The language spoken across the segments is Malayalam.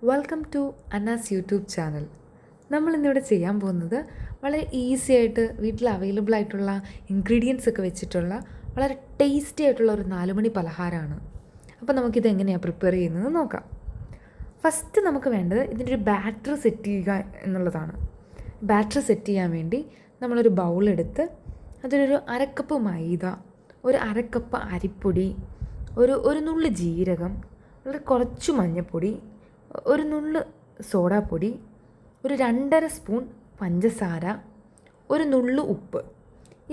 Welcome to Anna's YouTube channel. നമ്മളിന്നിവിടെ ചെയ്യാൻ പോകുന്നത് വളരെ ഈസി ആയിട്ട് വീട്ടിൽ അവൈലബിൾ ആയിട്ടുള്ള ഇൻഗ്രീഡിയൻസ് ഒക്കെ വെച്ചിട്ടുള്ള വളരെ ടേസ്റ്റി ആയിട്ടുള്ള ഒരു 4 മണി പലഹാരമാണ്. അപ്പോൾ നമുക്കിത് എങ്ങനെയാണ് പ്രിപ്പയർ ചെയ്യുന്നത് നോക്കാം. ഫസ്റ്റ് നമുക്ക് വേണ്ടത് ഇതിൻ്റെ ഒരു ബാറ്റർ സെറ്റ് ചെയ്യുക എന്നുള്ളതാണ്. ബാറ്റർ സെറ്റ് ചെയ്യാൻ വേണ്ടി നമ്മളൊരു ബൗളെടുത്ത് അതിലൊരു അരക്കപ്പ് മൈദ, ഒരു അരക്കപ്പ് അരിപ്പൊടി, ഒരു നുള്ള് ജീരകം, വളരെ കുറച്ച് മഞ്ഞൾപ്പൊടി, ഒരു നുള്ള് സോഡാപ്പൊടി, ഒരു 2.5 സ്പൂൺ പഞ്ചസാര, ഒരു നുള്ള് ഉപ്പ്,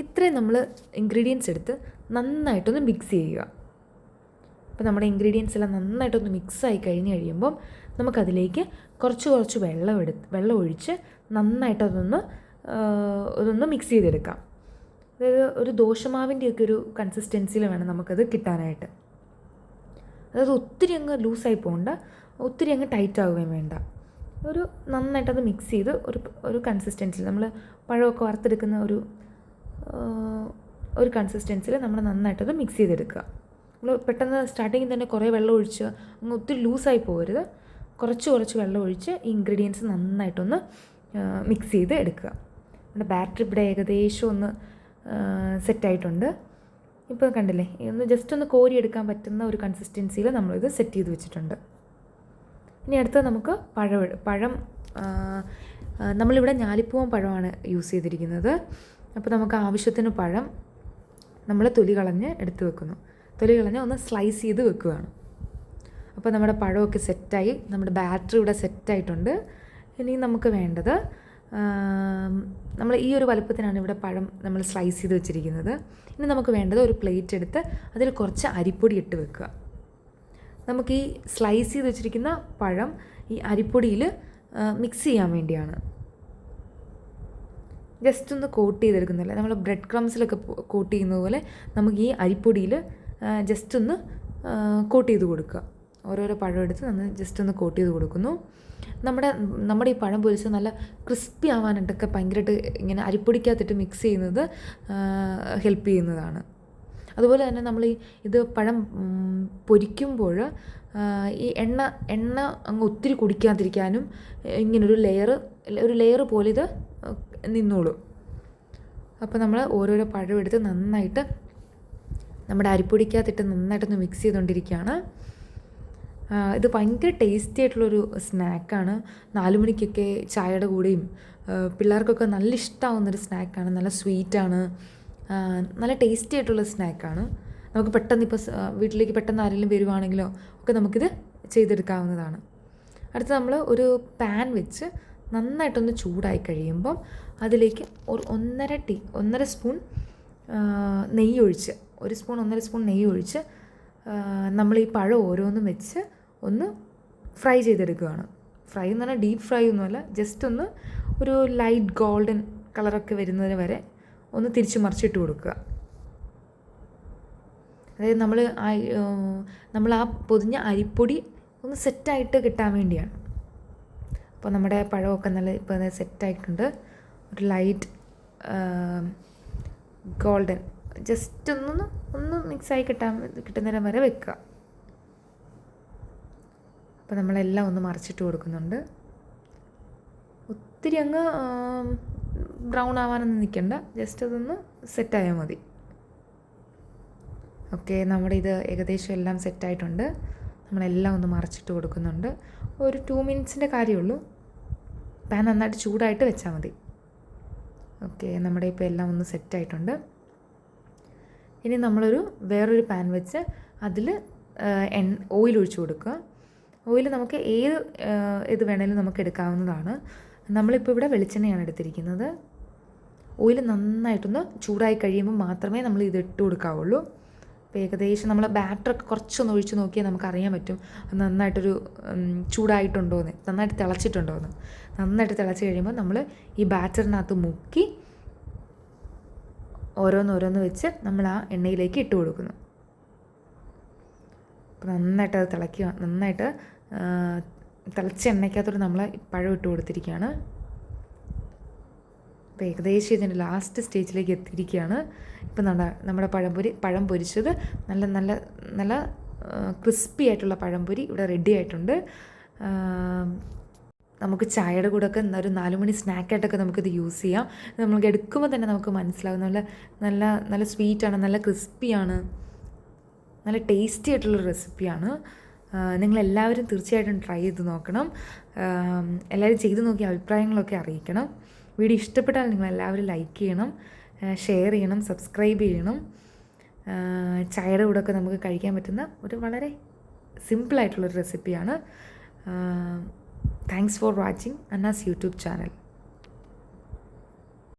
ഇത്രയും നമ്മൾ ഇൻഗ്രീഡിയൻസ് എടുത്ത് നന്നായിട്ടൊന്ന് മിക്സ് ചെയ്യുക. അപ്പോൾ നമ്മുടെ ഇൻഗ്രീഡിയൻസ് എല്ലാം നന്നായിട്ടൊന്ന് മിക്സായി കഴിഞ്ഞ് കഴിയുമ്പം നമുക്കതിലേക്ക് കുറച്ച് വെള്ളം ഒഴിച്ച് നന്നായിട്ട് അതൊന്ന് മിക്സ് ചെയ്തെടുക്കാം. അതായത് ഒരു ദോശമാവിൻ്റെയൊക്കെ ഒരു കൺസിസ്റ്റൻസിയിൽ വേണം നമുക്കത് കിട്ടാനായിട്ട്. അതായത് ഒത്തിരി അങ്ങ് ലൂസായി പോകണ്ട, ഒത്തിരി അങ്ങ് ടൈറ്റ് ആവുകയും വേണ്ട. നന്നായിട്ടത് മിക്സ് ചെയ്ത് ഒരു കൺസിസ്റ്റൻസിയിൽ നമ്മൾ പഴമൊക്കെ വറുത്തെടുക്കുന്ന ഒരു കൺസിസ്റ്റൻസിയിൽ നമ്മൾ നന്നായിട്ടത് മിക്സ് ചെയ്തെടുക്കുക. നമ്മൾ പെട്ടെന്ന് സ്റ്റാർട്ടിങ്ങിൽ തന്നെ കുറേ വെള്ളം ഒഴിച്ച് അങ്ങ് ഒത്തിരി ലൂസായി പോകരുത്. കുറച്ച് വെള്ളം ഒഴിച്ച് ഈ ഇൻഗ്രീഡിയൻസ് നന്നായിട്ടൊന്ന് മിക്സ് ചെയ്ത് എടുക്കുക. നമ്മുടെ ബാറ്ററി ഇവിടെ ഏകദേശം ഒന്ന് സെറ്റായിട്ടുണ്ട്. ഇപ്പോൾ കണ്ടില്ലേ, ജസ്റ്റ് ഒന്ന് കോരിയെടുക്കാൻ പറ്റുന്ന ഒരു കൺസിസ്റ്റൻസിയിൽ നമ്മളിത് സെറ്റ് ചെയ്ത് വെച്ചിട്ടുണ്ട്. ഇനി അടുത്തത് നമുക്ക് പഴം നമ്മളിവിടെ ഞാലിപ്പൂവൻ പഴമാണ് യൂസ് ചെയ്തിരിക്കുന്നത്. അപ്പോൾ നമുക്ക് ആവശ്യത്തിന് പഴം നമ്മൾ തൊലി കളഞ്ഞ് എടുത്ത് വെക്കുന്നു. തൊലി കളഞ്ഞ് ഒന്ന് സ്ലൈസ് ചെയ്ത് വെക്കുകയാണ്. അപ്പോൾ നമ്മുടെ പഴമൊക്കെ സെറ്റായി, നമ്മുടെ ബാറ്ററി ഇവിടെ സെറ്റായിട്ടുണ്ട്. ഇനി നമുക്ക് വേണ്ടത്, നമ്മൾ ഈ ഒരു വലുപ്പത്തിനാണ് ഇവിടെ പഴം നമ്മൾ സ്ലൈസ് ചെയ്ത് വെച്ചിരിക്കുന്നത്. ഇനി നമുക്ക് വേണ്ടത് ഒരു പ്ലേറ്റ് എടുത്ത് അതിൽ കുറച്ച് അരിപ്പൊടി ഇട്ട് വെക്കുക. നമുക്ക് ഈ സ്ലൈസ് ചെയ്ത് വെച്ചിരിക്കുന്ന പഴം ഈ അരിപ്പൊടിയിൽ മിക്സ് ചെയ്യാൻ വേണ്ടിയാണ്. ജസ്റ്റ് ഒന്ന് കോട്ട് ചെയ്തെടുക്കുന്നില്ല, നമ്മൾ ബ്രെഡ് ക്രംസിലൊക്കെ കോട്ട് ചെയ്യുന്നത് പോലെ നമുക്ക് ഈ അരിപ്പൊടിയിൽ ജസ്റ്റ് ഒന്ന് കോട്ട് ചെയ്ത് കൊടുക്കുക. ഓരോരോ പഴം എടുത്ത് നമ്മൾ ജസ്റ്റ് ഒന്ന് കോട്ട് ചെയ്ത് കൊടുക്കുന്നു. നമ്മുടെ ഈ പഴം പൊരിച്ച് നല്ല ക്രിസ്പി ആവാനായിട്ടൊക്കെ ഭയങ്കരമായിട്ട് ഇങ്ങനെ അരിപ്പൊടിക്കകത്തിട്ട് മിക്സ് ചെയ്യുന്നത് ഹെൽപ്പ് ചെയ്യുന്നതാണ്. അതുപോലെ തന്നെ നമ്മൾ ഇത് പഴം പൊരിക്കുമ്പോൾ ഈ എണ്ണ അങ്ങ് ഒത്തിരി കുടിക്കാതിരിക്കാനും ഇങ്ങനൊരു ലെയർ പോലെ ഇത് നിന്നോളും. അപ്പോൾ നമ്മൾ ഓരോരോ പഴം എടുത്ത് നന്നായിട്ട് നമ്മുടെ അരിപ്പൊടിക്കകത്തിട്ട് നന്നായിട്ടൊന്ന് മിക്സ് ചെയ്തുകൊണ്ടിരിക്കുകയാണ്. ഇത് ഭയങ്കര ടേസ്റ്റി ആയിട്ടുള്ളൊരു സ്നാക്കാണ്. 4 മണിക്കൊക്കെ ചായയുടെ കൂടെയും പിള്ളേർക്കൊക്കെ നല്ല ഇഷ്ടമാവുന്നൊരു സ്നാക്കാണ്. നല്ല സ്വീറ്റാണ്, നല്ല ടേസ്റ്റി ആയിട്ടുള്ള സ്നാക്കാണ്. നമുക്ക് പെട്ടെന്ന് ഇപ്പോൾ വീട്ടിലേക്ക് പെട്ടെന്ന് ആരെങ്കിലും വരുവാണെങ്കിലോ ഒക്കെ നമുക്കിത് ചെയ്തെടുക്കാവുന്നതാണ്. അടുത്ത് നമ്മൾ ഒരു പാൻ വെച്ച് നന്നായിട്ടൊന്ന് ചൂടായി കഴിയുമ്പം അതിലേക്ക് ഒരു 1.5 സ്പൂൺ നെയ്യ് ഒഴിച്ച്, 1 സ്പൂൺ 1.5 സ്പൂൺ നെയ്യ് ഒഴിച്ച് നമ്മൾ ഈ പഴം ഓരോന്നും വെച്ച് ഒന്ന് ഫ്രൈ ചെയ്തെടുക്കുകയാണ്. ഫ്രൈ എന്ന് പറഞ്ഞാൽ ഡീപ്പ് ഫ്രൈ ഒന്നുമല്ല, ജസ്റ്റ് ഒന്ന് ഒരു ലൈറ്റ് ഗോൾഡൻ കളറൊക്കെ വരുന്നതിന് വരെ ഒന്ന് തിരിച്ച് മറിച്ചിട്ട് കൊടുക്കുക. അതായത് നമ്മൾ ആ പൊതിഞ്ഞ അരിപ്പൊടി ഒന്ന് സെറ്റായിട്ട് കിട്ടാൻ വേണ്ടിയാണ്. അപ്പോൾ നമ്മുടെ പഴമൊക്കെ നല്ല ഇപ്പോൾ സെറ്റായിട്ടുണ്ട്. ഒരു ലൈറ്റ് ഗോൾഡൻ ജസ്റ്റ് ഒന്ന് മിക്സായി കിട്ടുന്നേരം വരെ വെക്കുക. അപ്പോൾ നമ്മളെല്ലാം ഒന്ന് മറിച്ചിട്ട് കൊടുക്കുന്നുണ്ട്. ഒത്തിരി അങ്ങ് ബ്രൗൺ ആവാനൊന്നും നിൽക്കണ്ട, ജസ്റ്റ് അതൊന്ന് സെറ്റായാൽ മതി. ഓക്കെ, നമ്മുടെ ഇത് ഏകദേശം എല്ലാം സെറ്റായിട്ടുണ്ട്. നമ്മളെല്ലാം ഒന്ന് മറിച്ചിട്ട് കൊടുക്കുന്നുണ്ട്. ഒരു 2 മിനിറ്റ്സിൻ്റെ കാര്യമുള്ളൂ. പാൻ നന്നായിട്ട് ചൂടായിട്ട് വെച്ചാൽ മതി. ഓക്കെ, നമ്മുടെ ഇപ്പോൾ എല്ലാം ഒന്ന് സെറ്റായിട്ടുണ്ട്. ഇനി വേറൊരു പാൻ വെച്ച് അതിൽ ഓയിൽ ഒഴിച്ച് കൊടുക്കുക. ഓയിൽ നമുക്ക് ഏത് വേണമെങ്കിലും നമുക്ക് എടുക്കാവുന്നതാണ്. നമ്മളിപ്പോൾ ഇവിടെ വെളിച്ചെണ്ണയാണ് എടുത്തിരിക്കുന്നത്. ഓയിൽ നന്നായിട്ടൊന്ന് ചൂടായി കഴിയുമ്പോൾ മാത്രമേ നമ്മൾ ഇത് ഇട്ട് കൊടുക്കാവുള്ളൂ. അപ്പോൾ ഏകദേശം നമ്മൾ ബാറ്ററൊക്കെ കുറച്ചൊന്ന് ഒഴിച്ച് നോക്കിയാൽ നമുക്കറിയാൻ പറ്റും നന്നായിട്ടൊരു ചൂടായിട്ടുണ്ടോയെന്ന്, നന്നായിട്ട് തിളച്ചിട്ടുണ്ടോയെന്ന്. നന്നായിട്ട് തിളച്ച് കഴിയുമ്പോൾ നമ്മൾ ഈ ബാറ്ററിനകത്ത് മുക്കി ഓരോന്ന് വെച്ച് നമ്മൾ ആ എണ്ണയിലേക്ക് ഇട്ട് കൊടുക്കുന്നു. അപ്പോൾ നന്നായിട്ട് അത് തിളയ്ക്കുക. നന്നായിട്ട് തിളച്ച എണ്ണയ്ക്കകത്തോട്ട് നമ്മൾ പഴം ഇട്ട് കൊടുത്തിരിക്കുകയാണ്. അപ്പോൾ ഏകദേശം ഇതിൻ്റെ ലാസ്റ്റ് സ്റ്റേജിലേക്ക് എത്തിയിരിക്കുകയാണ്. ഇപ്പം നമ്മുടെ പഴം പൊരിച്ചത് നല്ല ക്രിസ്പി ആയിട്ടുള്ള പഴംപൊരി ഇവിടെ റെഡി ആയിട്ടുണ്ട്. നമുക്ക് ചായയുടെ കൂടെയൊക്കെ ഒരു 4 മണി സ്നാക്കായിട്ടൊക്കെ നമുക്കിത് യൂസ് ചെയ്യാം. നമ്മൾക്ക് എടുക്കുമ്പോൾ തന്നെ നമുക്ക് മനസ്സിലാവും നല്ല നല്ല നല്ല സ്വീറ്റാണ്, നല്ല ക്രിസ്പിയാണ്, നല്ല ടേസ്റ്റി ആയിട്ടുള്ളൊരു റെസിപ്പിയാണ്. നിങ്ങളെല്ലാവരും തീർച്ചയായിട്ടും ട്രൈ ചെയ്ത് നോക്കണം. എല്ലാവരും ചെയ്ത് നോക്കി അഭിപ്രായങ്ങളൊക്കെ അറിയിക്കണം. വീഡിയോ ഇഷ്ടപ്പെട്ടാൽ നിങ്ങളെല്ലാവരും ലൈക്ക് ചെയ്യണം, ഷെയർ ചെയ്യണം, സബ്സ്ക്രൈബ് ചെയ്യണം. ചായയുടെ കൂടെയൊക്കെ നമുക്ക് കഴിക്കാൻ പറ്റുന്ന ഒരു വളരെ സിമ്പിളായിട്ടുള്ളൊരു റെസിപ്പിയാണ്. Thanks for watching Anna's YouTube channel.